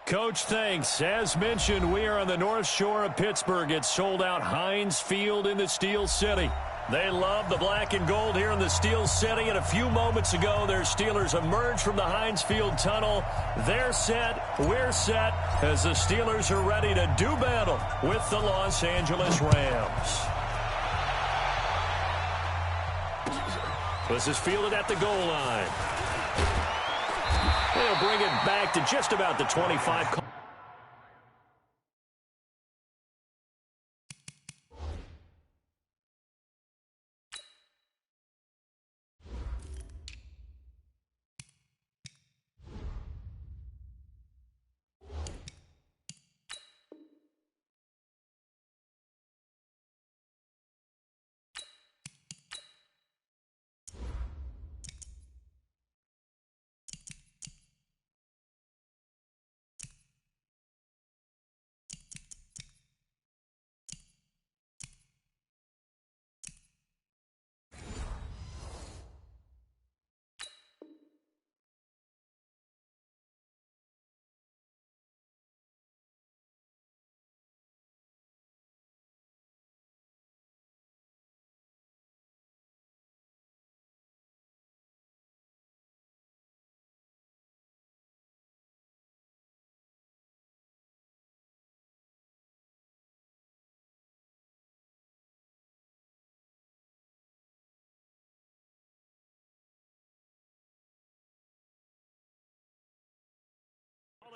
Coach, thanks. As mentioned, we are on the North Shore of Pittsburgh. It's sold out Heinz Field in the Steel City. They love the black and gold here in the Steel City. And a few moments ago, their Steelers emerged from the Heinz Field tunnel. They're set. We're set as the Steelers are ready to do battle with the Los Angeles Rams. This is fielded at the goal line. They'll bring it back to just about the 25.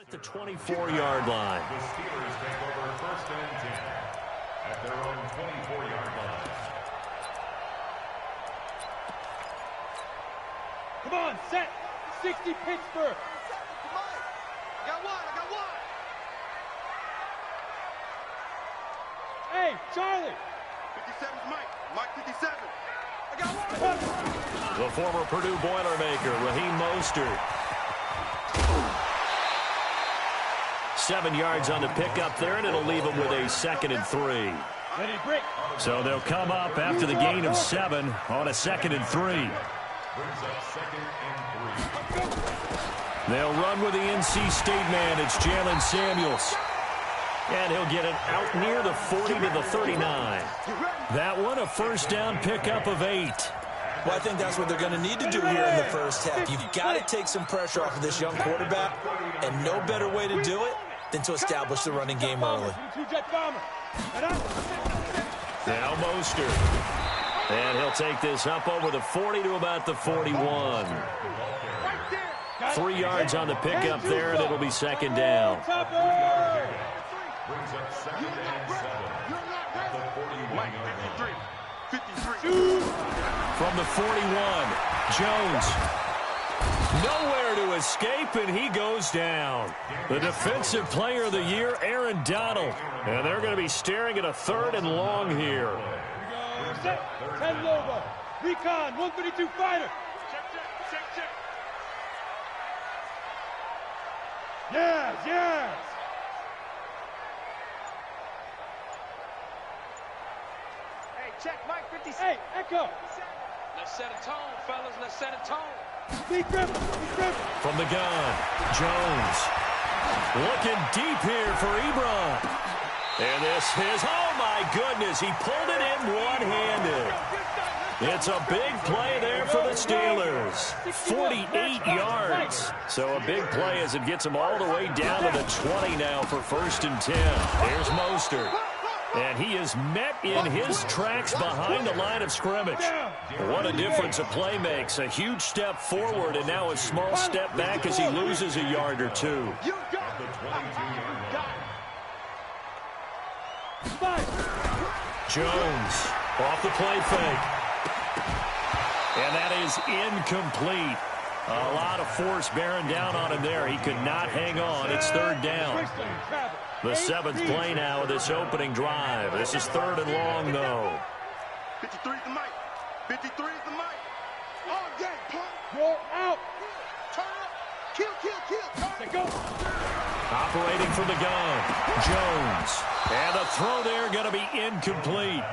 At the 24-yard line. The Steelers take over first and 10 at their own 24-yard line. Come on, set. 60 Pittsburgh. I got one. Hey, Charlie. 57's Mike 57. I got one. The former Purdue Boilermaker, Raheem Mostert. 7 yards on the pickup there, and it'll leave them with a 2nd and 3. Ready, break. So they'll come up after the gain of 7 on a 2nd and 3. Brings up 2nd and 3. They'll run with the NC State man. It's Jalen Samuels. And he'll get it out near the 40 to the 39. That one, a first down pickup of 8. Well, I think that's what they're going to need to do here in the first half. You've got to take some pressure off of this young quarterback, and no better way to do it than to establish the running game early. Now Mostert. And he'll take this up over the 40 to about the 41. 3 yards on the pickup there, and it'll be 2nd down. Brings up 2nd and 7 at the 41-yard line. 53. From the 41, Jones. Nowhere to escape, and he goes down. The Defensive Player of the Year, Aaron Donald. And they're going to be staring at a 3rd and long here. Set. 10 Lobo. Recon. 132 fighter. Check. Yes. Hey, check Mike 56. Hey, Echo. Let's set a tone, fellas. Let's set a tone. Be Griffin. From the gun, Jones. Looking deep here for Ebron. And this is, oh my goodness, he pulled it in one-handed. It's a big play there for the Steelers. 48 yards. So a big play as it gets them all the way down to the 20 now for 1st and 10. Here's Mostert. And he is met in his tracks behind the line of scrimmage. What a difference a play makes. A huge step forward and now a small step back as he loses a yard or 2. Jones off the play fake. And that is incomplete. A lot of force bearing down on him there. He could not hang on. It's 3rd down. The 7th play now of this opening drive. This is 3rd and long, though. 53 is the Mike. 53 is the Mike. All game, punk. Roll out. Turn up. Kill. Go. Operating from the gun, Jones. And the throw there going to be incomplete.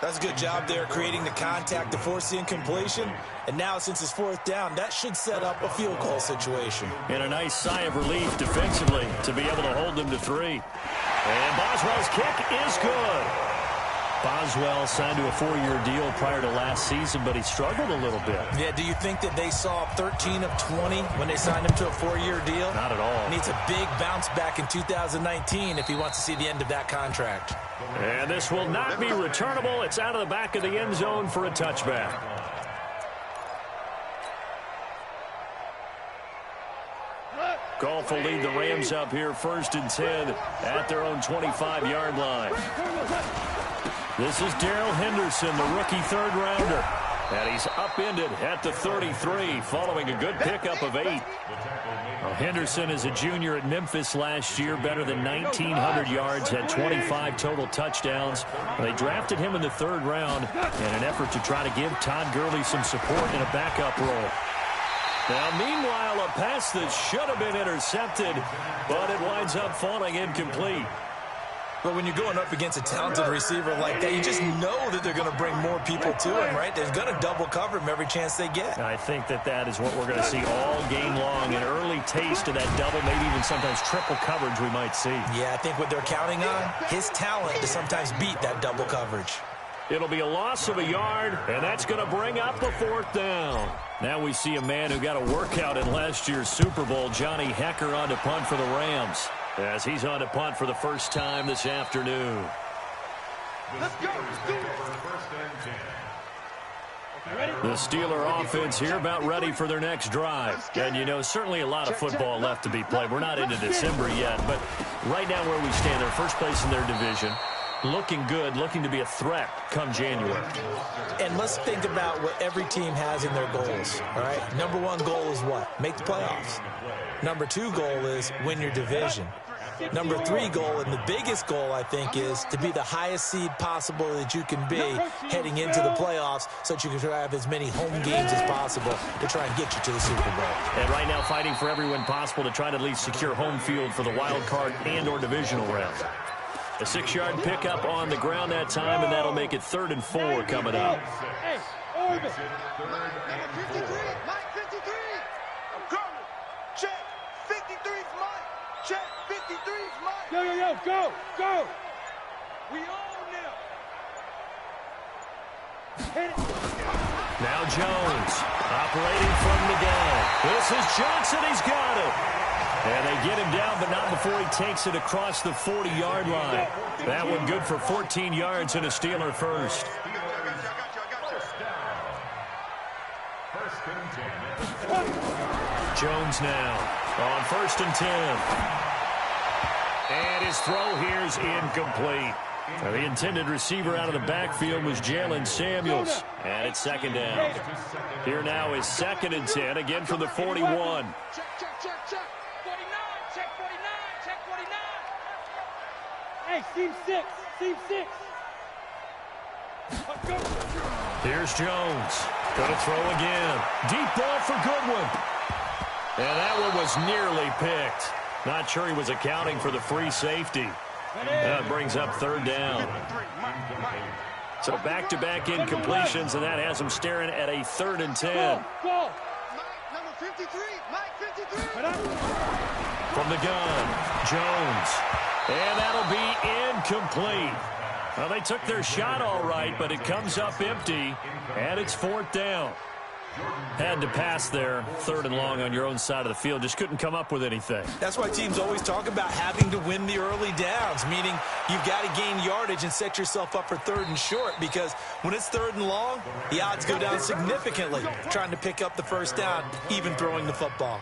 That's a good job there creating the contact to force the incompletion. And now since it's fourth down, that should set up a field goal situation. And a nice sigh of relief defensively to be able to hold them to 3. And Boswell's kick is good. Boswell signed to a 4-year deal prior to last season, but he struggled a little bit. Yeah, do you think that they saw 13 of 20 when they signed him to a 4-year deal? Not at all. Needs a big bounce back in 2019 if he wants to see the end of that contract. And this will not be returnable. It's out of the back of the end zone for a touchback. Goff will lead the Rams up here 1st and 10 at their own 25-yard line. This is Darrell Henderson, the rookie 3rd-rounder. And he's upended at the 33 following a good pickup of 8. Well, Henderson is a junior at Memphis last year, better than 1,900 yards, had 25 total touchdowns. They drafted him in the 3rd round in an effort to try to give Todd Gurley some support in a backup role. Now, meanwhile, a pass that should have been intercepted, but it winds up falling incomplete. But when you're going up against a talented receiver like that, you just know that they're going to bring more people to him, right? They're going to double cover him every chance they get. I think that is what we're going to see all game long. An early taste of that double, maybe even sometimes triple coverage we might see. Yeah, I think what they're counting on, his talent to sometimes beat that double coverage. It'll be a loss of a yard, and that's going to bring up a 4th down. Now we see a man who got a workout in last year's Super Bowl, Johnny Hekker, on to punt for the Rams, as he's on to punt for the first time this afternoon. Let's go. The Steeler offense here about ready for their next drive. And, you know, certainly a lot of football left to be played. We're not into December yet, but right now where we stand, they're first place in their division. Looking good, looking to be a threat come January. And let's think about what every team has in their goals, all right? Number 1 goal is what? Make the playoffs. Number 2 goal is win your division. Number 3 goal, and the biggest goal, I think, is to be the highest seed possible that you can be heading into the playoffs so that you can have as many home games as possible to try and get you to the Super Bowl. And right now fighting for every win possible to try to at least secure home field for the wild card and or divisional round. A 6-yard pickup on the ground that time, and that'll make it 3rd and 4 coming up. Hey, Oregon. Number 53, Mike 53. I'm coming. Check. 53's Mike. Check. 53's Mike. Yo, go, go. We own them. Hit it. Now Jones operating from the gun. This is Johnson. He's got it. And they get him down, but not before he takes it across the 40-yard line. That one good for 14 yards and a Steeler first. Jones now on 1st and 10. And his throw here is incomplete. Now, the intended receiver out of the backfield was Jalen Samuels. And it's 2nd down. Here now is 2nd and 10, again from the 41. Check. 49, check 49, check 49. Hey, seam 6, seam 6. Go. Here's Jones. Going to throw again. Deep ball for Goodwin. And that one was nearly picked. Not sure he was accounting for the free safety. That brings up 3rd down. So back-to-back incompletions, and that has him staring at a 3rd and 10. Go. Mike, number 53. Mike 53. From the gun, Jones. And that'll be incomplete. Well, they took their shot all right, but it comes up empty, and it's 4th down. Had to pass there, 3rd and long on your own side of the field. Just couldn't come up with anything. That's why teams always talk about having to win the early downs, meaning you've got to gain yardage and set yourself up for 3rd and short, because when it's 3rd and long, the odds go down significantly trying to pick up the 1st down, even throwing the football.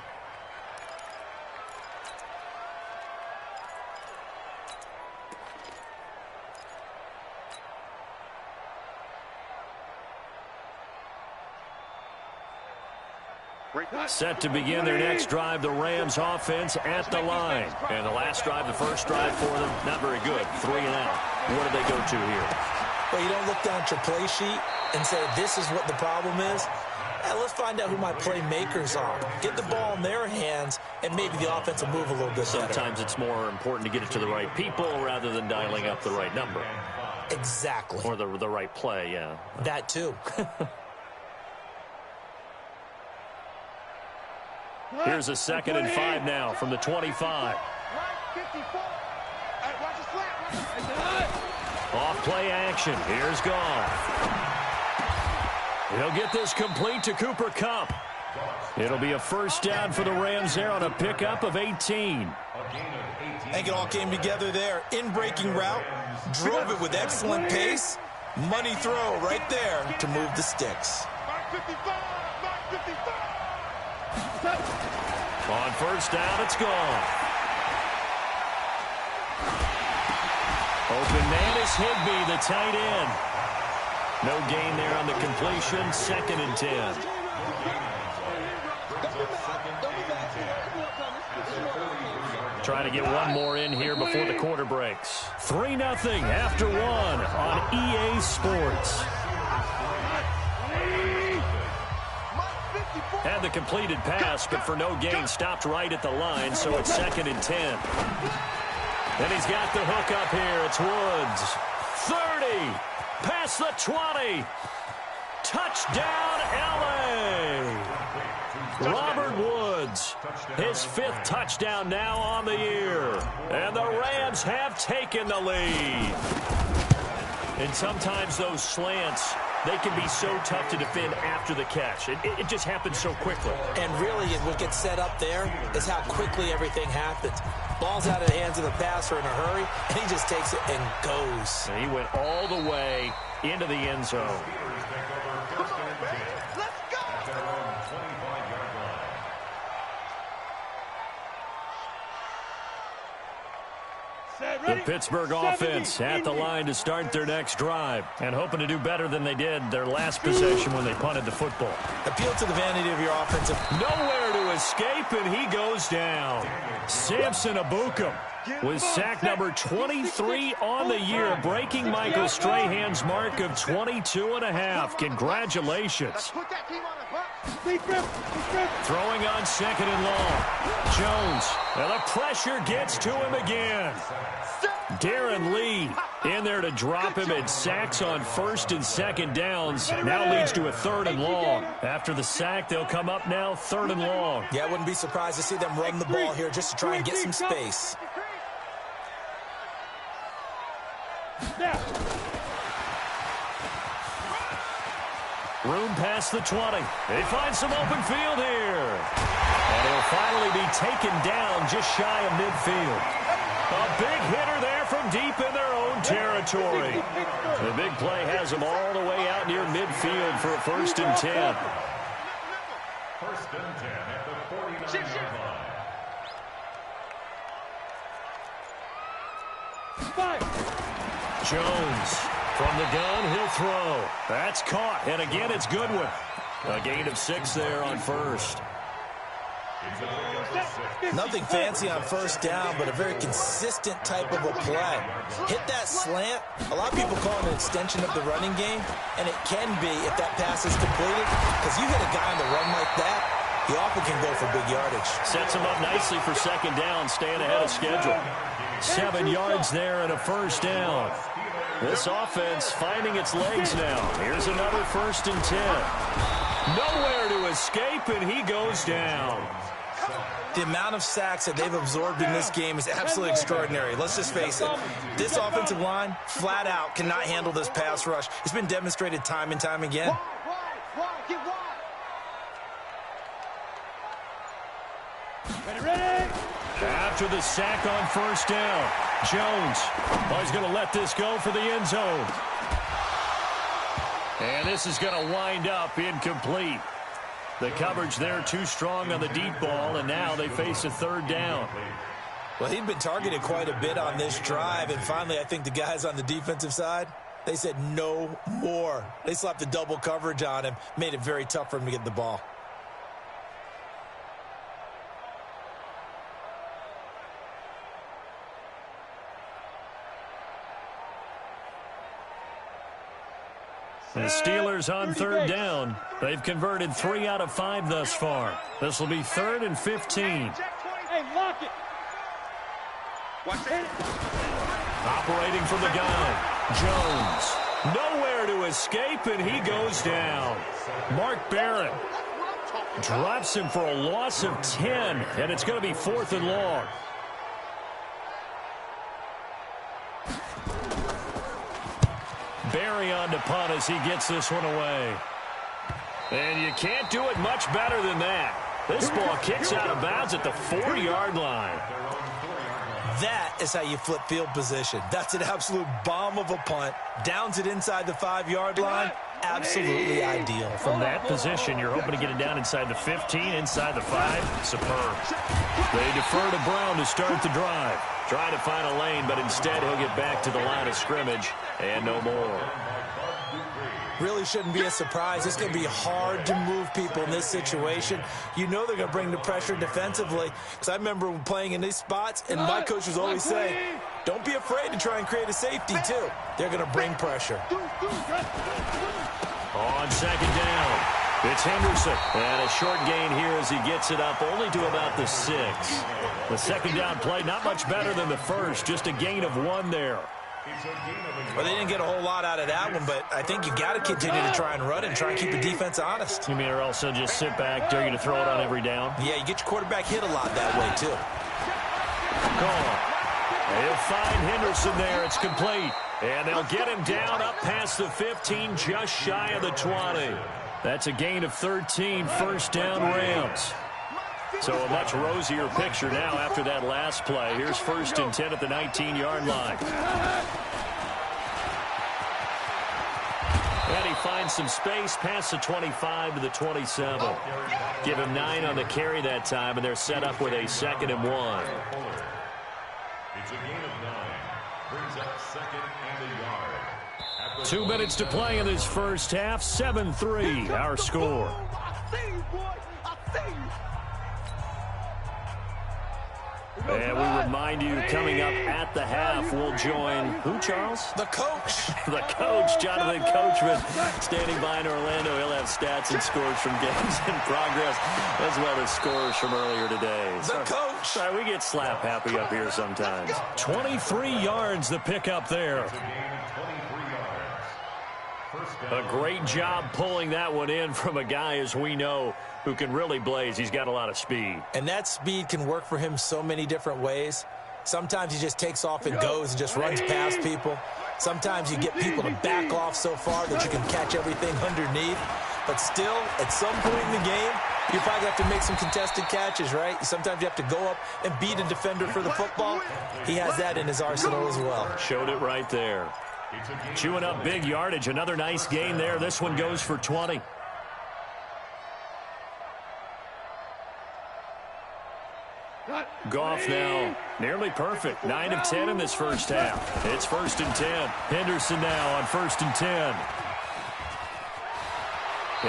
Set to begin their next drive, the Rams offense at the line. And the last drive, the first drive for them, not very good. 3 and out. What do they go to here? Well, you don't look down at your play sheet and say, this is what the problem is. Let's find out who my playmakers are. Get the ball in their hands, and maybe the offense will move a little bit better. Sometimes it's more important to get it to the right people rather than dialing up the right number. Exactly. Or the right play, yeah. That too. Here's a 2nd and 5 now from the 25. Off play action. Here's Goff. He'll get this complete to Cooper Kupp. It'll be a first down for the Rams there on a pickup of 18. I think it all came together there. In-breaking route, drove it with excellent pace. Money throw right there to move the sticks. On first down, it's gone. Open man is Higbee, the tight end. No gain there on the completion. 2nd and 10. Trying to get one more in here before the quarter breaks. 3-0 after 1 on EA Sports. Had the completed pass, but for no gain, stopped right at the line, so it's 2nd and 10. And he's got the hook up here. It's Woods. 30. Past the 20. Touchdown, L.A. Robert Woods, his 5th touchdown now on the year. And the Rams have taken the lead. And sometimes those slants, they can be so tough to defend after the catch. It just happens so quickly. And really, what gets set up there is how quickly everything happens. Ball's out of the hands of the passer in a hurry, and he just takes it and goes. And he went all the way into the end zone. The Pittsburgh offense at the line to start their next drive and hoping to do better than they did their last possession when they punted the football. Appeal to the vanity of your offensive. Nowhere to escape, and he goes down. Samson Abukum with sack number 23 on the year, breaking Michael Strahan's mark of 22.5. Congratulations. Throwing on 2nd and long. Jones, and the pressure gets to him again. Darren Lee in there to drop him, and sacks on 1st and 2nd downs. Now leads to a 3rd and long. After the sack, they'll come up now 3rd and long. Yeah, I wouldn't be surprised to see them run the ball here just to try and get some space. Room past the 20. They find some open field here. And he'll finally be taken down just shy of midfield. A big hitter there from deep in their own territory. The big play has them all the way out near midfield for a 1st and 10. 1st and 10 at the 49-yard line. Jones from the gun, he'll throw. That's caught, and again it's Goodwin. A gain of 6 there on 1st. Nothing fancy on 1st down, but a very consistent type of a play. Hit that slant. A lot of people call it an extension of the running game, and it can be if that pass is completed, because you hit a guy on the run like that, he often can go for big yardage. Sets him up nicely for 2nd down, staying ahead of schedule. 7 yards there and a 1st down. This offense finding its legs now. Here's another 1st and 10. Nowhere to escape, and he goes down. The amount of sacks that they've absorbed in this game is absolutely extraordinary. Let's just face it. This offensive line, flat out, cannot handle this pass rush. It's been demonstrated time and time again. Ready? After the sack on 1st down, Jones, he's going to let this go for the end zone. And this is going to wind up incomplete. The coverage there too strong on the deep ball, and now they face a 3rd down. Well, he'd been targeted quite a bit on this drive, and finally I think the guys on the defensive side, they said no more. They slapped the double coverage on him, made it very tough for him to get the ball. The Steelers on 3rd down. They've converted 3 out of 5 thus far. This will be 3rd and 15. Hey, lock it. Operating from the gun. Jones, nowhere to escape, and he goes down. Mark Barron drops him for a loss of 10, and it's going to be 4th and long. Barry on to punt as he gets this one away. And you can't do it much better than that. This ball kicks out of bounds at the 4-yard line. That is how you flip field position. That's an absolute bomb of a punt. Downs it inside the 5-yard line. Absolutely ideal. From that position, you're hoping to get it down inside the 15, inside the 5. Superb. They defer to Brown to start the drive. Trying to find a lane, but instead he'll get back to the line of scrimmage and no more. Really shouldn't be a surprise. It's going to be hard to move people in this situation. You know they're going to bring the pressure defensively. Because I remember playing in these spots, and my coach was always saying, don't be afraid to try and create a safety, too. They're going to bring pressure. On second down, it's Henderson. And a short gain here as he gets it up only to about the 6. The second down play, not much better than the first. Just a gain of 1 there. Well, they didn't get a whole lot out of that one, but I think you got to continue to try and run it and try and keep the defense honest. You mean, or also just sit back, dare you to throw it on every down? Yeah, you get your quarterback hit a lot that way, too. Gone. They'll find Henderson there. It's complete. And they'll get him down up past the 15, just shy of the 20. That's a gain of 13, 1st down Rams. So a much rosier picture now after that last play. Here's 1st and 10 at the 19-yard line. And he finds some space past the 25 to the 27. Give him 9 on the carry that time, and they're set up with a 2nd and 1. It's a gain of 9. Brings up 2nd and a yard. 2 minutes to play in this first half. 7-3, our score. And we remind you, coming up at the half, we'll join who, Charles? The coach. The coach, Jonathan Coachman, standing by in Orlando. He'll have stats and scores from games in progress, as well as scores from earlier today. The coach. Sorry, we get slap happy up here sometimes. 23 yards the pickup there. A great job pulling that one in from a guy, as we know, who can really blaze. He's got a lot of speed. And that speed can work for him so many different ways. Sometimes he just takes off and goes and just runs past people. Sometimes you get people to back off so far that you can catch everything underneath. But still, at some point in the game, you probably have to make some contested catches, right? Sometimes you have to go up and beat a defender for the football. He has that in his arsenal as well. Showed it right there. Chewing up big yardage. Another nice gain there. This one goes for 20. Goff now nearly perfect. 9 of 10 in this first half. It's 1st and 10. Henderson now on 1st and 10.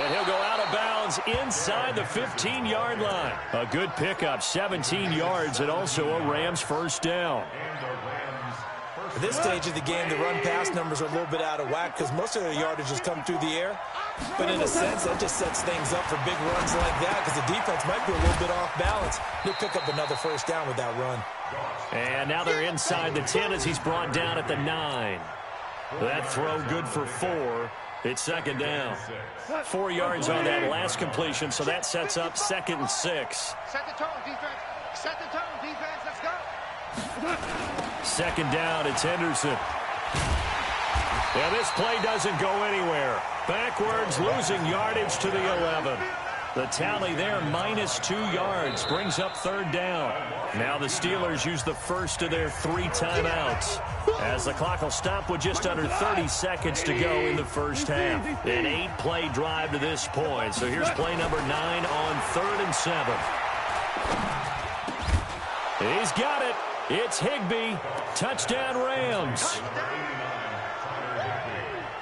And he'll go out of bounds inside the 15-yard line. A good pickup, 17 yards, and also a Rams 1st down. At this stage of the game, the run-pass numbers are a little bit out of whack because most of their yardage has come through the air. But in a sense, that just sets things up for big runs like that because the defense might be a little bit off balance. They'll pick up another 1st down with that run. And now they're inside the 10 as he's brought down at the 9. That throw good for 4. It's 2nd down. 4 yards on that last completion, so that sets up 2nd and 6. Set the tone, defense. Set the tone, defense. Let's go. 2nd down, it's Henderson. Yeah, this play doesn't go anywhere. Backwards, losing yardage to the 11. The tally there, -2 yards, brings up 3rd down. Now the Steelers use the first of their 3 timeouts, as the clock will stop with just under 30 seconds to go in the first half. An 8-play drive to this point. So here's play number 9 on 3rd and 7. He's got it. It's Higbee. Touchdown Rams.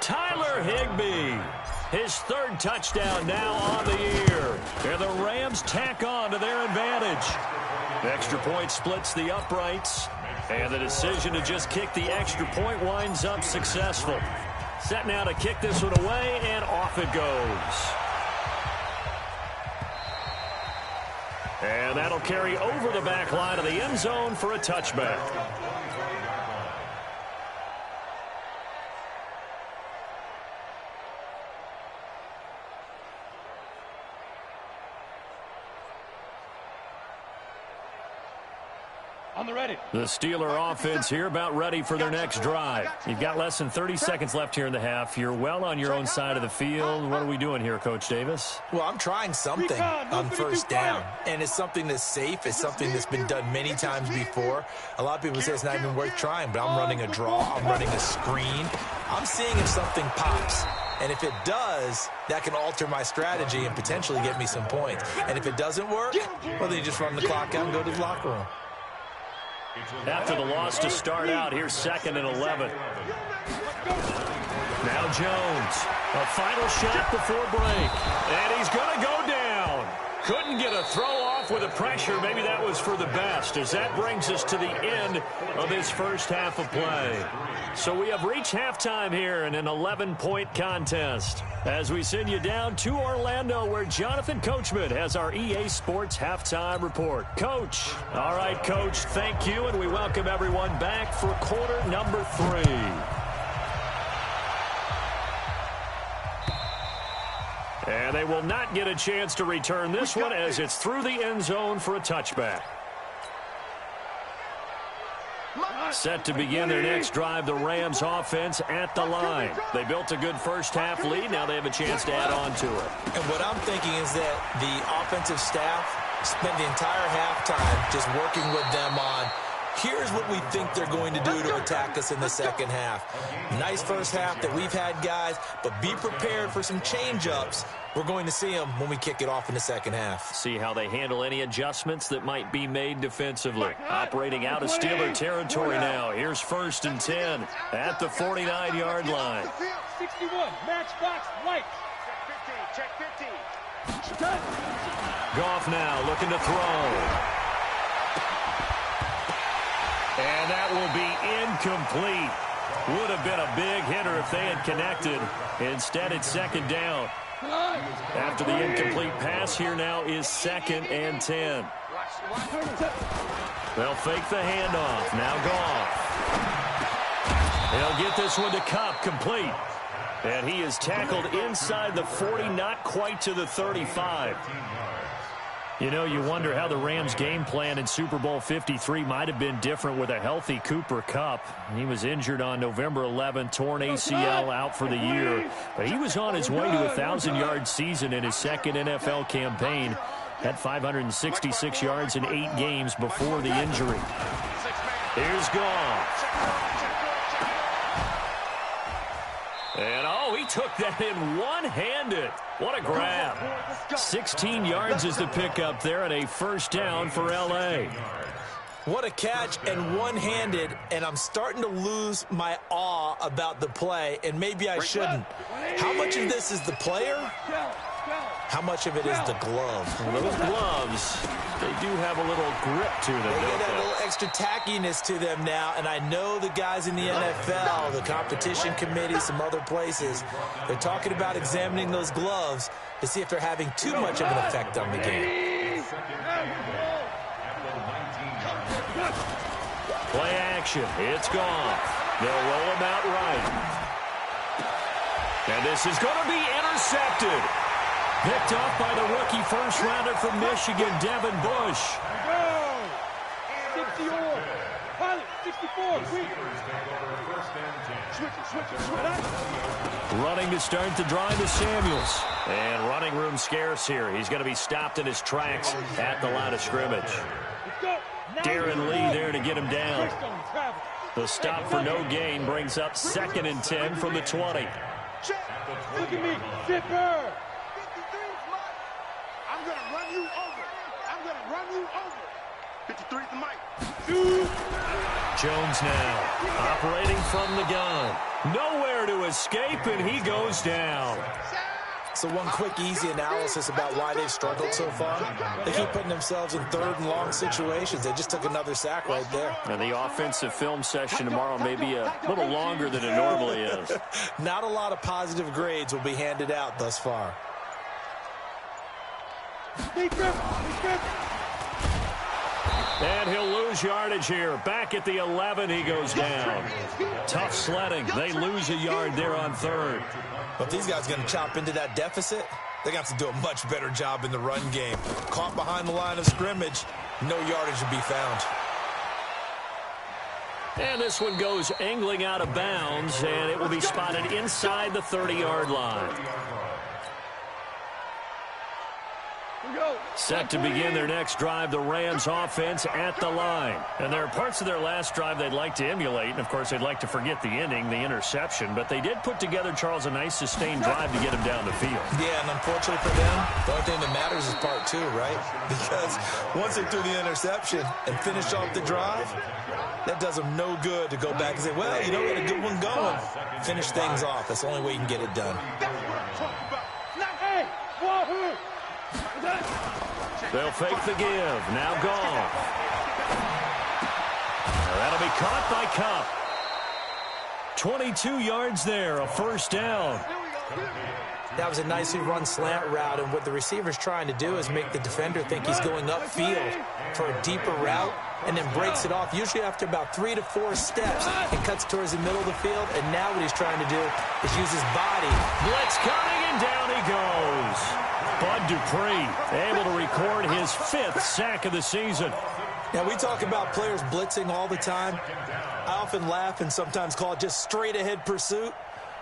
Tyler Higbee. His 3rd touchdown now on the year. And the Rams tack on to their advantage. Extra point splits the uprights. And the decision to just kick the extra point winds up successful. Set now to kick this one away, and off it goes. And that'll carry over the back line of the end zone for a touchback. On the ready. The Steeler offense here about ready for their next drive. You've got less than 30 seconds left here in the half. You're well on your own side of the field. What are we doing here, Coach Davis? Well, I'm trying something on first down, and it's something that's safe. It's something that's been done many times before. A lot of people say it's not even worth trying, but I'm running a draw. I'm running a screen. I'm seeing if something pops. And if it does, that can alter my strategy and potentially get me some points. And if it doesn't work, well, then you just run the clock out and go to the locker room. After the loss to start out, here's 2nd and 11. Now Jones, a final shot before break. And he's going to go down. Couldn't get a throw off with the pressure. Maybe that was for the best, as that brings us to the end of this first half of play. So we have reached halftime here in an 11-point contest as we send you down to Orlando, where Jonathan Coachman has our EA Sports Halftime Report. Coach. All right, Coach, thank you, and we welcome everyone back for quarter number 3. And they will not get a chance to return this one, as it's through the end zone for a touchback. Set to begin their next drive, the Rams offense at the line. They built a good first half lead. Now they have a chance to add on to it. And what I'm thinking is that the offensive staff spent the entire halftime just working with them on, here's what we think they're going to do to attack us in the second half. Nice first half that we've had, guys, but be prepared for some change-ups. We're going to see them when we kick it off in the second half. See how they handle any adjustments that might be made defensively. Operating out of Steeler territory now. Here's 1st and 10 at the 49-yard line. 61, matchbox, white. Check 15. Goff now looking to throw. And that will be incomplete. Would have been a big hitter if they had connected. Instead, it's 2nd down. After the incomplete pass, here now is 2nd and 10. They'll fake the handoff. Now Goff. He'll get this one to Kupp, complete. And he is tackled inside the 40, not quite to the 35. You know, you wonder how the Rams' game plan in Super Bowl 53 might have been different with a healthy Cooper Kupp. He was injured on November 11th, torn ACL, out for the year. But he was on his way to a 1,000-yard season in his second NFL campaign. Had 566 yards in 8 games before the injury. Here's Goff. And, oh, he took that in one-handed. What a grab. 16 yards is the pickup there, and a first down for L.A. What a catch, and one-handed, and I'm starting to lose my awe about the play, and maybe I shouldn't. How much of this is the player? How much of it is the glove? Well, those gloves, they do have a little grip to them, They don't get that they? little extra tackiness to them now, and I know the guys in the NFL, the competition committee, some other places, they're talking about examining those gloves to see if they're having too much of an effect on the game. Play action. It's gone. They'll roll him out right. And this is going to be intercepted. Picked off by the rookie first-rounder from Michigan, Devin Bush. Go! 60 or. Pilot, 64, quick. Running to start the drive is Samuels. And running room scarce here. He's going to be stopped in his tracks at the line of scrimmage. Let's go. Darren Lee there to get him down. The stop for no gain brings up 2nd and 10 from the 20. Look at me, zipper. 53 is mine. I'm going to run you over. I'm going to run you over. 53 is the mic. Jones now operating from the gun. Nowhere to escape, and he goes down. So one quick, easy analysis about why they've struggled so far. They keep putting themselves in 3rd and long situations. They just took another sack right there. And the offensive film session tomorrow may be a little longer than it normally is. Not a lot of positive grades will be handed out thus far. And he'll lose yardage here. Back at the 11, he goes down. Tough sledding. They lose a yard there on 3rd. But these guys are going to chop into that deficit. They're going to have to do a much better job in the run game. Caught behind the line of scrimmage, no yardage to be found. And this one goes angling out of bounds, and it will be spotted inside the 30-yard line. Set to begin their next drive, the Rams offense at the line. And there are parts of their last drive they'd like to emulate. And, of course, they'd like to forget the ending, the interception. But they did put together, Charles, a nice sustained drive to get him down the field. Yeah, and unfortunately for them, the only thing that matters is part two, right? Because once they threw the interception and finished off the drive, that does them no good to go back and say, well, you know, we had a good one going. Finish things off. That's the only way you can get it done. Hey, wahoo! They'll fake the give. Now Goff. That'll be caught by Kupp. 22 yards there, a first down. That was a nicely run slant route, and what the receiver's trying to do is make the defender think he's going upfield for a deeper route, and then breaks it off, usually after about 3 to 4 steps, and cuts towards the middle of the field. And now what he's trying to do is use his body. Blitz coming, and down he goes. Bud Dupree able to record his 5th sack of the season. Now, we talk about players blitzing all the time. I often laugh and sometimes call it just straight-ahead pursuit.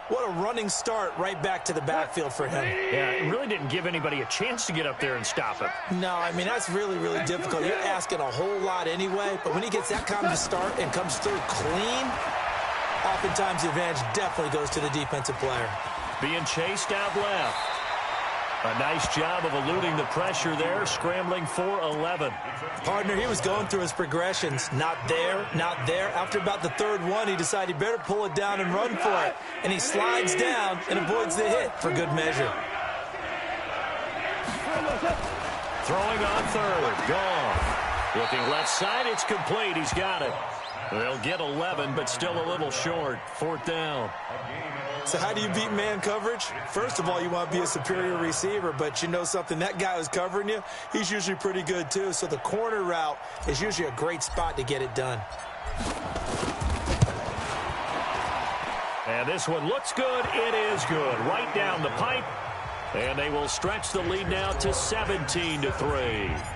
What a running start right back to the backfield for him. Yeah, it really didn't give anybody a chance to get up there and stop him. No, I mean, that's really, really difficult. You're asking a whole lot anyway, but when he gets that kind of start and comes through clean, oftentimes the advantage definitely goes to the defensive player. Being chased out left. A nice job of eluding the pressure there, scrambling for 11. Partner, he was going through his progressions. Not there, not there. After about the third one, he decided he better pull it down and run for it. And he slides down and avoids the hit for good measure. Throwing on third. Goff. Looking left side, it's complete. He's got it. They'll get 11, but still a little short. 4th down. So how do you beat man coverage? First of all, you want to be a superior receiver, but you know something, that guy who's covering you, he's usually pretty good too. So the corner route is usually a great spot to get it done. And this one looks good. It is good. Right down the pipe. And they will stretch the lead now to 17-3.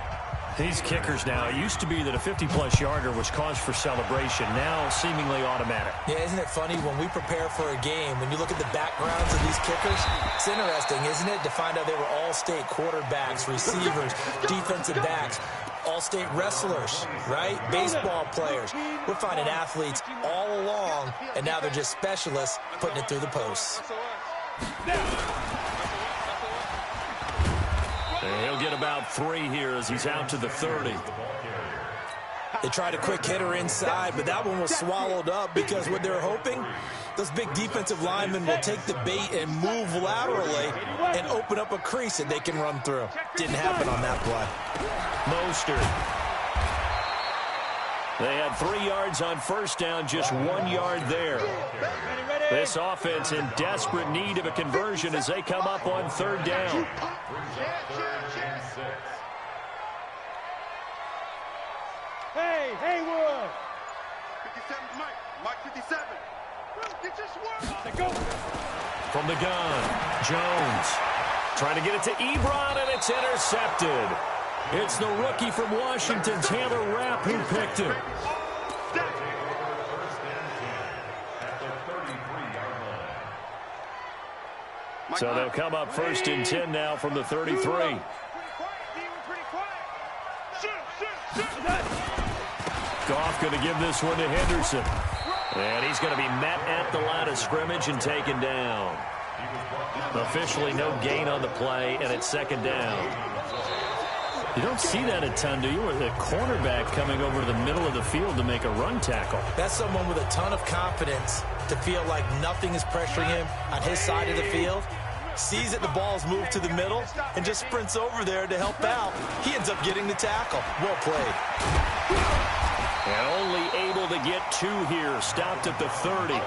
These kickers now, it used to be that a 50-plus yarder was cause for celebration. Now seemingly automatic. Yeah, isn't it funny when we prepare for a game, when you look at the backgrounds of these kickers, it's interesting, isn't it, to find out they were all-state quarterbacks, receivers, defensive backs, all-state wrestlers, right? Baseball players. We're finding athletes all along, and now they're just specialists putting it through the posts. And he'll get about 3 here as he's out to the 30. They tried a quick hitter inside, but that one was swallowed up because what they're hoping, those big defensive linemen will take the bait and move laterally and open up a crease that they can run through. Didn't happen on that play. Mostert. They had 3 yards on first down, just 1 yard there. This offense in desperate need of a conversion as they come up on 3rd down. Hey, Haywood! 57 Mike. Mike 57. Get your swerve. Let's go. From the gun, Jones trying to get it to Ebron, and it's intercepted. It's the rookie from Washington, Taylor Rapp, who picked him. So they'll come up 1st and 10 now from the 33. Goff going to give this one to Henderson. And he's going to be met at the line of scrimmage and taken down. Officially no gain on the play, and it's 2nd down. You don't see that a ton, do you? Or the cornerback coming over to the middle of the field to make a run tackle. That's someone with a ton of confidence to feel like nothing is pressuring him on his side of the field. Sees that the ball's moved to the middle and just sprints over there to help out. He ends up getting the tackle. Well played. And only able to get 2 here. Stopped at the 30.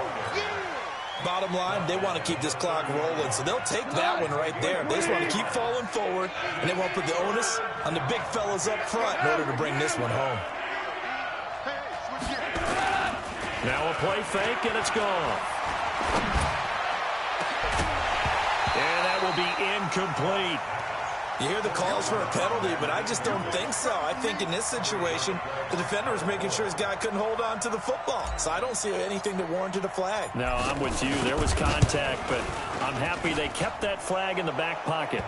Bottom line, they want to keep this clock rolling, so they'll take that one right there. They just want to keep falling forward, and they want to put the onus on the big fellas up front in order to bring this one home. Now a play fake, and it's gone. And that will be incomplete. You hear the calls for a penalty, but I just don't think so. I think in this situation, the defender was making sure his guy couldn't hold on to the football. So I don't see anything that warranted a flag. No, I'm with you. There was contact, but I'm happy they kept that flag in the back pocket.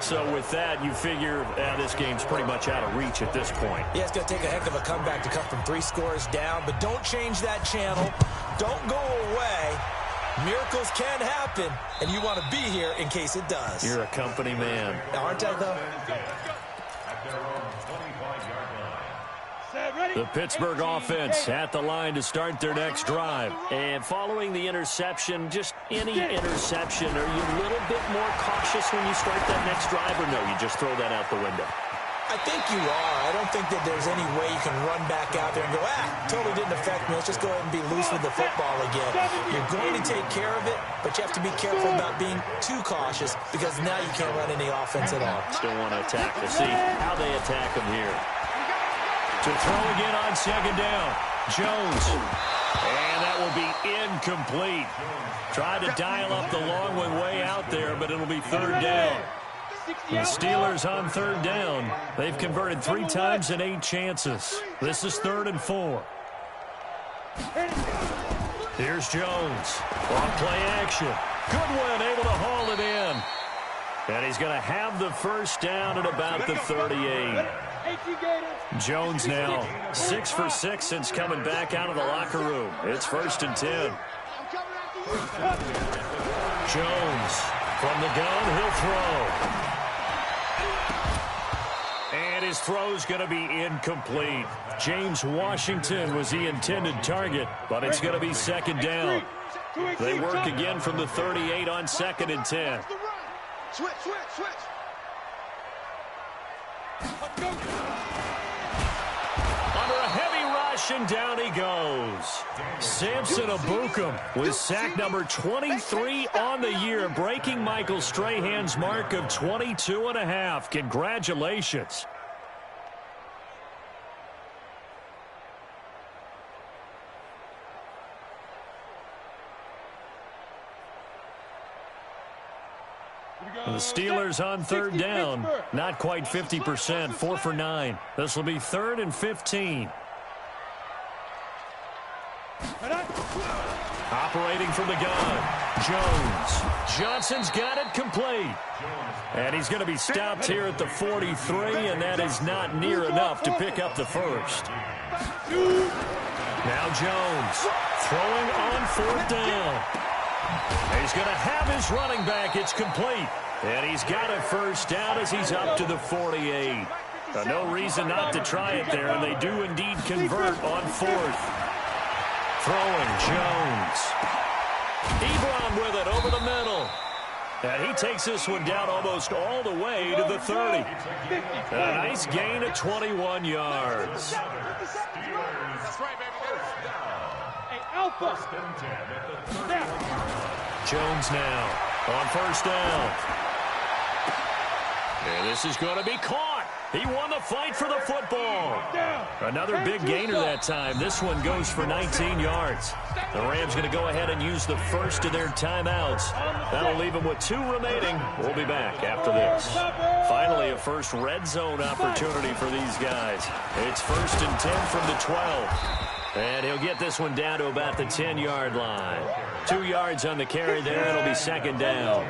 So with that, you figure this game's pretty much out of reach at this point. Yeah, it's going to take a heck of a comeback to come from 3 scores down, but don't change that channel. Don't go away. Miracles can happen, and you want to be here in case it does. You're a company man. Aren't I, though? The Pittsburgh offense at the line to start their next drive. And following the interception, just any interception, are you a little bit more cautious when you start that next drive, or no, you just throw that out the window? I think you are. I don't think that there's any way you can run back out there and go, totally didn't affect me. Let's just go ahead and be loose with the football again. You're going to take care of it, but you have to be careful about being too cautious because now you can't run any offense at all. Still want to attack. Let's see how they attack him here. To throw again on second down. Jones. And that will be incomplete. Tried to dial up the long one way out there, but it'll be third down. The Steelers on third down. They've converted 3 times in 8 chances. This is 3rd and 4. Here's Jones. On play action. Goodwin able to haul it in. And he's going to have the first down at about the 38. Jones now 6 for 6 since coming back out of the locker room. It's 1st and 10. Jones from the gun. He'll throw. And his throw's going to be incomplete. James Washington was the intended target, but it's going to be 2nd down. They work again from the 38 on 2nd and 10. Switch. Under a heavy rush, and down he goes. Samson Abukum with sack number 23 on the year, breaking Michael Strahan's mark of 22.5. Congratulations. The Steelers on third down. Not quite 50%, 4 for 9. This will be 3rd and 15. Operating from the gun, Jones. Johnson's got it complete. And he's going to be stopped here at the 43, and that is not near enough to pick up the first. Now Jones throwing on 4th down. He's going to have his running back. It's complete. And he's got a first down as he's up to the 48. No reason not to try it there, and they do indeed convert on 4th. Throwing Jones. Ebron with it over the middle. And he takes this one down almost all the way to the 30. A nice gain of 21 yards. Jones now on 1st down. And this is going to be caught. He won the fight for the football. Another big gainer that time. This one goes for 19 yards. The Rams going to go ahead and use the first of their timeouts. That'll leave them with 2 remaining. We'll be back after this. Finally, a first red zone opportunity for these guys. It's 1st and 10 from the 12. And he'll get this one down to about the 10-yard line. 2 yards on the carry there. It'll be 2nd down.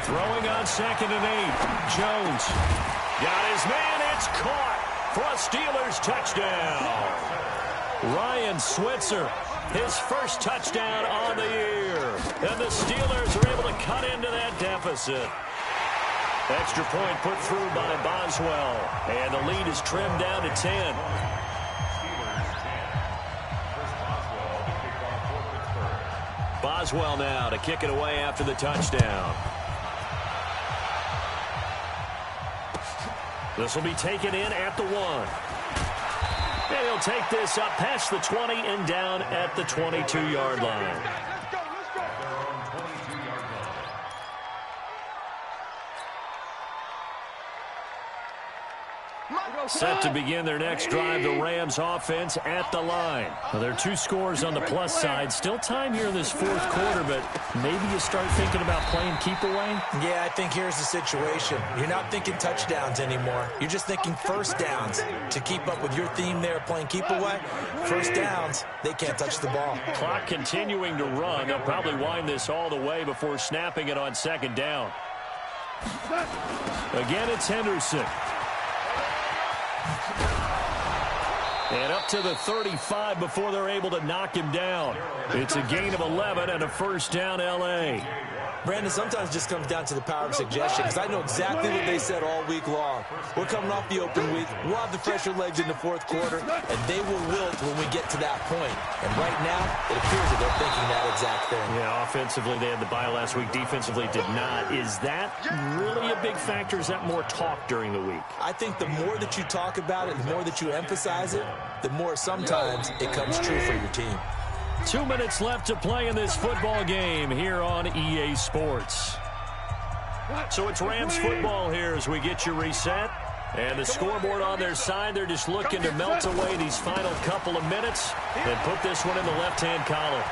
Throwing on 2nd and 8. Jones got his man. It's caught for a Steelers touchdown. Ryan Switzer, his first touchdown on the year. And the Steelers are able to cut into that deficit. Extra point put through by Boswell. And the lead is trimmed down to 10. Boswell now to kick it away after the touchdown. This will be taken in at the 1. And he'll take this up past the 20 and down at the 22-yard line. Set to begin their next drive, the Rams offense at the line. Well, there are 2 scores on the plus side. Still time here in this 4th quarter, but maybe you start thinking about playing keep away? Yeah, I think here's the situation. You're not thinking touchdowns anymore. You're just thinking first downs. To keep up with your theme there, playing keep away, first downs, they can't touch the ball. Clock continuing to run. They'll probably wind this all the way before snapping it on 2nd down. Again, it's Henderson. And up to the 35 before they're able to knock him down. It's a gain of 11 and a first down, L.A. Brandon, sometimes it just comes down to the power of suggestion, because I know exactly what they said all week long. We're coming off the open week. We'll have the fresher legs in the 4th quarter, and they will wilt when we get to that point. And right now, it appears that they're thinking that exact thing. Yeah, offensively, they had the bye last week. Defensively, did not. Is that really a big factor? Is that more talk during the week? I think the more that you talk about it, the more that you emphasize it, the more sometimes it comes true for your team. 2 minutes left to play in this football game here on EA Sports. So it's Rams football here as we get you reset. And the scoreboard on their side, they're just looking to melt away these final couple of minutes and put this one in the left-hand column.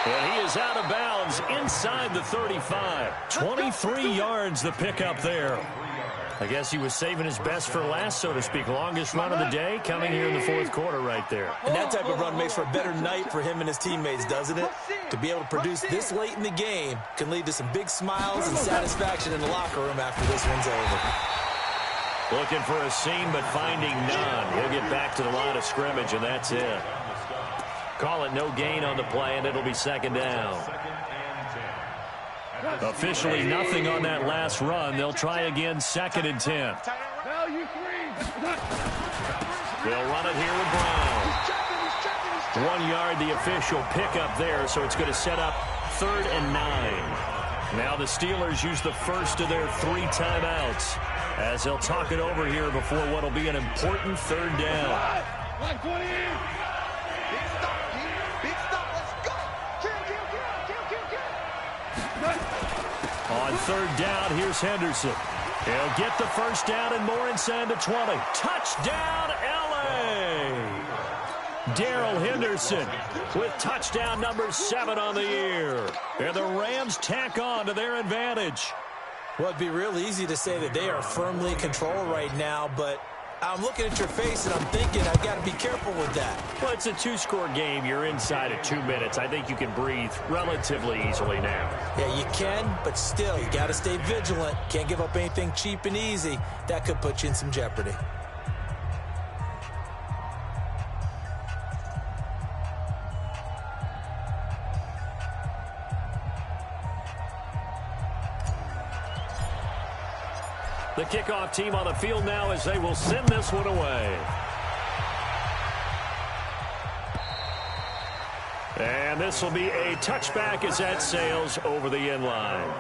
And he is out of bounds inside the 35. 23 yards the pickup there. I guess he was saving his best for last, so to speak. Longest run of the day coming here in the 4th quarter right there. And that type of run makes for a better night for him and his teammates, doesn't it? To be able to produce this late in the game can lead to some big smiles and satisfaction in the locker room after this one's over. Looking for a seam, but finding none. He'll get back to the line of scrimmage, and that's it. Call it no gain on the play, and it'll be 2nd down. Officially nothing on that last run. They'll try again, 2nd and 10. They'll run it here with Brown. 1 yard, the official pickup there, so it's going to set up 3rd and 9. Now the Steelers use the first of their 3 timeouts as they'll talk it over here before what will be an important 3rd down. On 3rd down, here's Henderson. He'll get the first down and more inside the 20. Touchdown, L.A. Darrell Henderson with touchdown number 7 on the year. And the Rams tack on to their advantage. Well, it'd be real easy to say that they are firmly in control right now, but I'm looking at your face and I'm thinking I've got to be careful with that. Well, it's a 2-score game. You're inside at 2 minutes. I think you can breathe relatively easily now. Yeah, you can, but still, you got to stay vigilant. Can't give up anything cheap and easy. That could put you in some jeopardy. The kickoff team on the field now as they will send this one away. And this will be a touchback as that sails over the end line.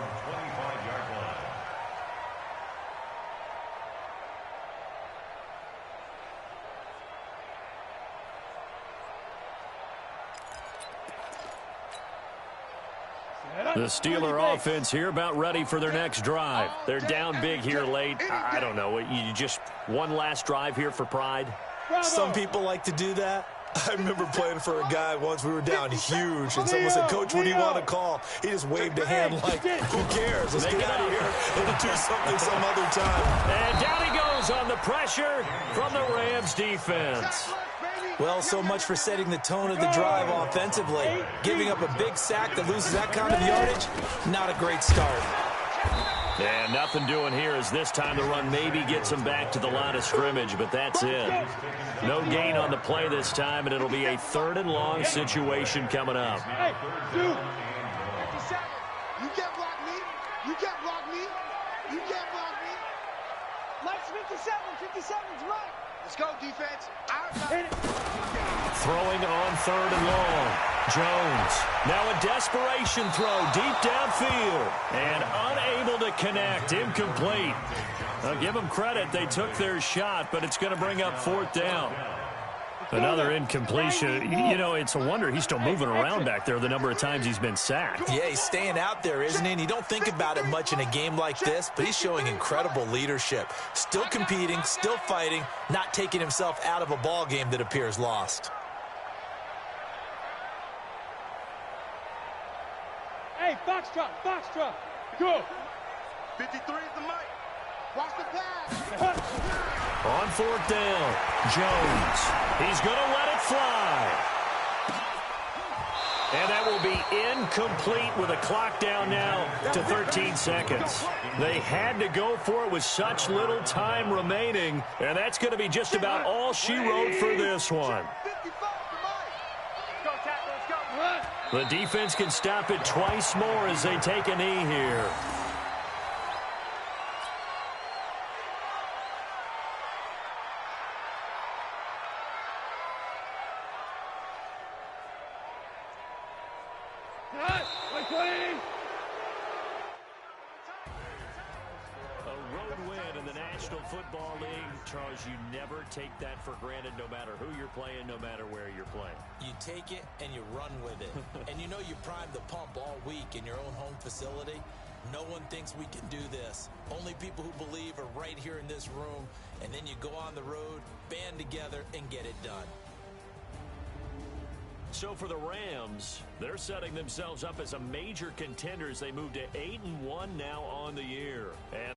The Steeler offense here about ready for their next drive. They're down big here late. I don't know. You just one last drive here for pride? Some people like to do that. I remember playing for a guy once. We were down huge, and someone said, "Coach, what do you want to call?" He just waved a hand like, "Who cares? Let's get out of here and do something some other time." And down he goes on the pressure from the Rams defense. Well, so much for setting the tone of the drive offensively. Giving up a big sack that loses that kind of yardage, not a great start. And nothing doing here as this time the run maybe gets them back to the line of scrimmage, but that's it. No gain on the play this time, and it'll be a 3rd and long situation coming up. Hey, dude. 57. You can't block me. You can't block me. You can't block me. Mike's 57. 57's right. Let's go, defense. Throwing on 3rd and long. Jones. Now a desperation throw deep downfield. And unable to connect. Incomplete. I'll give them credit. They took their shot, but it's going to bring up 4th down. Another incompletion. You know, it's a wonder he's still moving around back there the number of times he's been sacked. Yeah, he's staying out there, isn't he? And you don't think about it much in a game like this, but he's showing incredible leadership. Still competing, still fighting, not taking himself out of a ball game that appears lost. Hey, foxtrot, foxtrot. Go. 53 is the mic. Watch the pass. On fourth down, Jones. He's going to let it fly. And that will be incomplete with a clock down now to 13 seconds. They had to go for it with such little time remaining, and that's going to be just about all she wrote for this one. The defense can stop it twice more as they take a knee here. Football League, Charles, you never take that for granted no matter who you're playing, no matter where you're playing. You take it and you run with it. And you know you primed the pump all week in your own home facility. No one thinks we can do this. Only people who believe are right here in this room. And then you go on the road, band together, and get it done. So for the Rams, they're setting themselves up as a major contender as they move to 8-1 now on the year. And